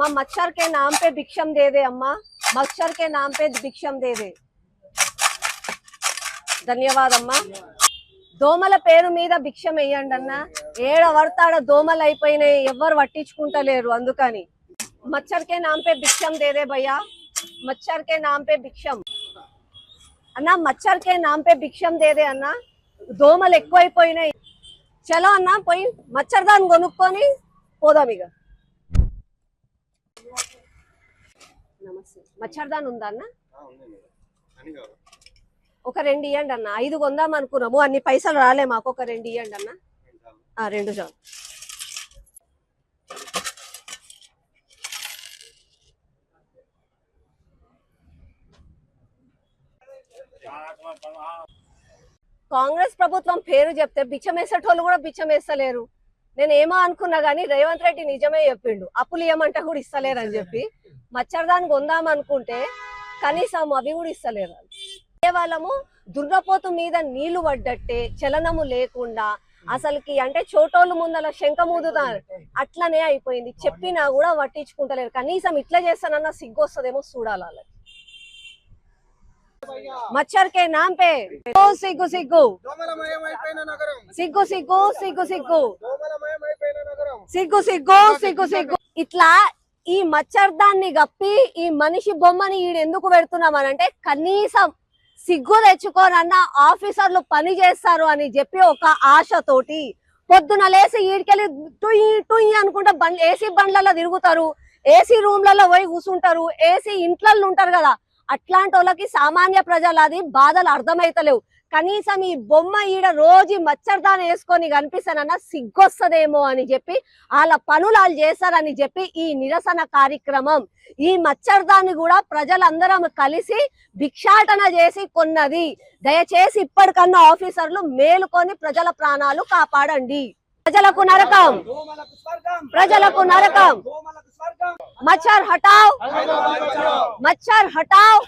अम्मा मच्छर के नाम पे भिक्षम दे दे अम्मा, मच्छर के नाम पे भिक्षम दे दे। ధన్యవాదం అమ్మా. దోమల పేరు మీద భిక్షం వేయండి అన్న. ఏడ పడతాడ దోమలు అయిపోయినాయి, ఎవ్వరు పట్టించుకుంటలేరు. అందుకని మచ్చర్ కే నామ్ పే భిక్షం దే దే భయ్యా, మచ్చర్ కే నామ్ పే భిక్షం అన్న, మచ్చర్ కే నామ్ పే భిక్షం దే దే అన్న. దోమలు ఎక్కువైపోయినాయి. చలో అన్న పోయి మచ్చర్దాన్ కొనుక్కొని పోదాం ఇక. నమస్తే. మచ్చర్దాన్ ఉందా అన్న? ఒక 2 ఇవ్వండి అన్న. 5 కొందాం అనుకున్నాము, అన్ని పైసలు రాలే మాకు. ఒక 2 ఇవ్వండి అన్న. 2 చాలు. కాంగ్రెస్ ప్రభుత్వం పేరు చెప్తే బిచ్చం వేసేటోళ్ళు కూడా బిచ్చం వేస్తలేరు. నేను ఏమో అనుకున్నా గానీ రేవంత్ రెడ్డి నిజమే చెప్పిండు, అప్పులు ఇవ్వమంటే కూడా ఇస్తలేరు అని చెప్పి. మచ్చర్దాన్ని కొందాం అనుకుంటే కనీసం అవి కూడా ఇస్తలేరు. కేవలము దుర్గపోతు మీద నీళ్లు పడ్డట్టే, చలనము లేకుండా, అసలుకి అంటే చోటోళ్ళు ముందల శంఖ మూదుతారు అట్లనే అయిపోయింది. చెప్పినా కూడా పట్టించుకుంటలేరు. కనీసం ఇట్లా చేస్తానన్నా సిగ్గు వస్తుందేమో చూడాలి. మచ్చర్ కే నామ్ పే సిగ్గు సిగ్గు సిగ్గు సిగ్గు సిగ్గు సిగ్గు సిగ్గు సిగ్గు సిగ్గు సిగ్గు. ఇట్లా ఈ మచ్చర్దాన్ని గప్పి ఈ మనిషి బొమ్మని ఈడెందుకు పెడుతున్నామనంటే కనీసం సిగ్గు తెచ్చుకోనన్న ఆఫీసర్లు పని చేస్తారు అని చెప్పి ఒక ఆశతోటి పొద్దున లేసి ఈడికెళ్ళి టుయ్ టుయ్ అనుకుంటా ఏసీ బండ్లలో తిరుగుతారు, ఏసీ రూమ్లలో పోయి కూర్చుంటారు, ఏసీ ఇంట్లలో ఉంటారు కదా. అట్లాంటి వాళ్ళకి సామాన్య ప్రజలు అది బాధలు అర్థమైతలేవు. కనీసం ఈ బొమ్మ ఈడ రోజు మచ్చర్దాన్ని వేసుకొని కనిపిస్తానన్నా సిగ్గొస్తదేమో అని చెప్పి వాళ్ళ పనులు వాళ్ళు చేస్తారని చెప్పి ఈ నిరసన కార్యక్రమం. ఈ మచ్చర్దాన్ని కూడా ప్రజలందరం కలిసి భిక్షాటన చేసి కొన్నది. దయచేసి ఇప్పటికన్నా ఆఫీసర్లు మేలుకొని ప్రజల ప్రాణాలు కాపాడండి. ప్రజలకు నరకం, ప్రజలకు నరకం. మచ్చర్ హటావ్, మచ్చర్ హటావ్.